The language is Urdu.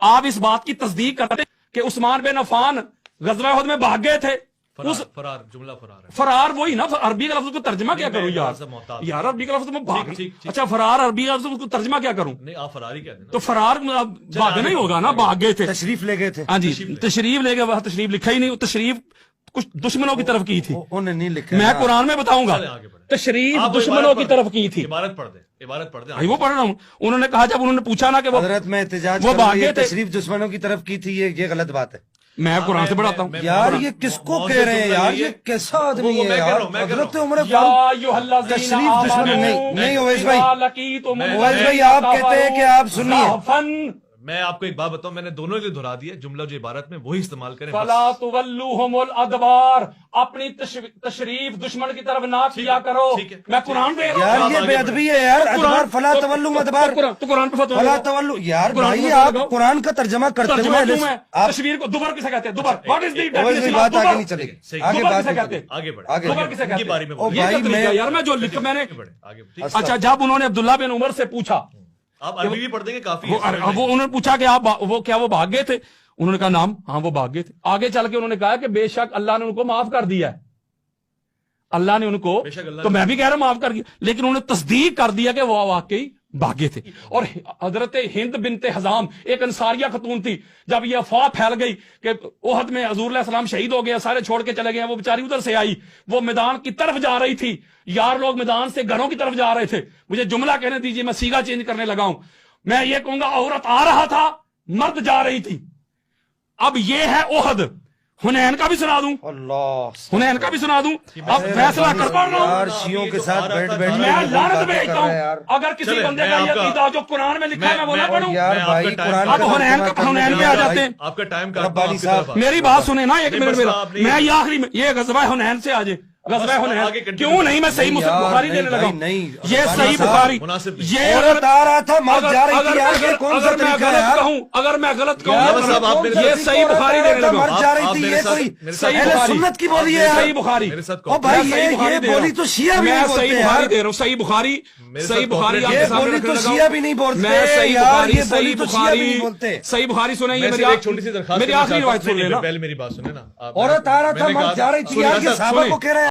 آپ اس بات کی تصدیق کرتے کہ عثمان بن عفان غزوہ احد میں بھاگ گئے تھے. فرار جملہ فرار ہے. فرار وہی نا, عربی کا لفظ کو ترجمہ کیا کروں یار عربی کا لفظ میں بھاگ. اچھا فرار عربی کا لفظ کو ترجمہ کیا کروں؟ نہیں آپ فرار ہی کہتے ہیں تو فرار بھاگنا ہی ہوگا نا, بھاگ گئے تھے, تشریف لے گئے تھے. ہاں جی تشریف لے گئے, وہاں تشریف لکھا ہی نہیں, تشریف کچھ دشمنوں کی طرف کی تھی, انہیں نہیں لکھا. میں قرآن میں بتاؤں گا, تشریف دشمنوں کی طرف کی تھی. عبارت پڑھ دیں, عبارت پڑھ دیں. وہ پڑھ رہا ہوں. انہوں نے کہا جب انہوں نے پوچھا نا کہ وہ حضرت میں احتجاج وہ کروں, بھاگے یہ تھے. تشریف دشمنوں کی طرف کی تھی, یہ غلط بات ہے. میں قرآن سے پڑھاتا ہوں. یار یہ کس کو کہہ رہے ہیں یار, یہ کیسا آدمی ہے یار. حضرت عمر فاروق تشریف دشمن نہیں. اویس بھائی, اویس بھائی آپ کہتے ہیں کہ آپ سنیے, میں آپ کو ایک بات بتاؤں, میں نے دونوں کے لیے دہرا دیا جملہ جو عبارت میں وہی استعمال کریں. فلا تولوہم الادبار, اپنی تشریف دشمن کی طرف نہ کیا کرو. میں قرآن پہ یار یہ بے ادبی ہے یار. ادبار فلا تولو ادبار, تو قرآن پہ فتویٰ فلا تولو. یار بھائی آپ قرآن کا ترجمہ کرتے ہوئے تصویر کو دوبر کسے کہتے ہیں؟ دوبر. واٹ از دی اویس بھائی بات آگے نہیں چلے گی, آگے بات کسے کہتے ہیں؟ آگے بڑھیں, آگے دوبر کسے کہتے باری میں ہیں؟ یہ تقریر یار میں جو لکھا میں نے. اچھا جب انہوں نے عبداللہ بن عمر سے پوچھا, آپ عربی بھی پڑھ دیں گے کافی. وہ انہوں نے پوچھا کہ آپ وہ کیا وہ بھاگ گئے تھے؟ انہوں نے کہا نام, ہاں وہ بھاگ گئے تھے. آگے چل کے انہوں نے کہا کہ بے شک اللہ نے ان کو معاف کر دیا ہے, اللہ نے ان کو, تو میں بھی کہہ رہا ہوں معاف کر دیا, لیکن انہوں نے تصدیق کر دیا کہ وہ واقعی بھاگے تھے. اور حضرت ہند بنت حزام ایک انصاریہ خاتون تھی, جب یہ افواہ پھیل گئی کہ احد میں حضور علیہ السلام شہید ہو گیا, سارے چھوڑ کے چلے گئے, وہ بیچاری ادھر سے آئی, وہ میدان کی طرف جا رہی تھی, یار لوگ میدان سے گھروں کی طرف جا رہے تھے. مجھے جملہ کہنے دیجیے, میں سیگا چینج کرنے لگا ہوں. میں یہ کہوں گا عورت آ رہا تھا, مرد جا رہی تھی. اب یہ ہے احد. حنین کا بھی سنا دوں, اللہ, حنین کا بھی سنا دوں. اب فیصلہ کر پا رہا یار ہوں, شیعوں کے ساتھ بیٹھ بیٹھ میں لعنت بھیجتا ہوں اگر کسی بندے کا یہ عقیدہ جو قرآن میں لکھا ہے میں وہ نہ پڑھوں. یار بھائی قرآن اب حنین پہ آ جاتے ہیں. آپ کا ٹائم ربانی صاحب میری بات سنیں نا ایک منٹ میرا, میں یہ آخری میں یہ غزوہ حنین سے آجے. غزوہ حنین کیوں نہیں, میں صحیح مسلم بخاری دینے لگا ہوں. یہ صحیح بخاری, یہ عورت آ رہا تھا, مرد جا رہی تھی. یار یہ کون سا طریقہ ہے یار, اگر میں غلط کہوں یہ صحیح بخاری دینے لگا ہوں. مرد جا رہی تھی, یہ کوئی صحیح اہل بخاری سنت کی بولی ہے. صحیح بخاری, او بھائی یہ بولی تو شیعہ بھی میں نہیں صحیح بولتے بخاری یار. دے رہا ہوں. صحیح بخاری, صحیح بخاری آپ یہ کے سامنے بولی رکھنے تو لگا ہوں. شیعہ بھی نہیں بولتے میں صحیح یار, بخاری, یہ صحیح بولی تو شیعہ بھی نہیں بخاری, بولتے. صحیح بخاری سنیں. یہ میری ایک چھوٹی سی درخواست, میری آخری روایت سن لینا. پہلے میری بات سنیں نا. عورت آ رہا تھا, مرد جا رہی تھی. یار یہ صحابہ کو کہہ رہا ہے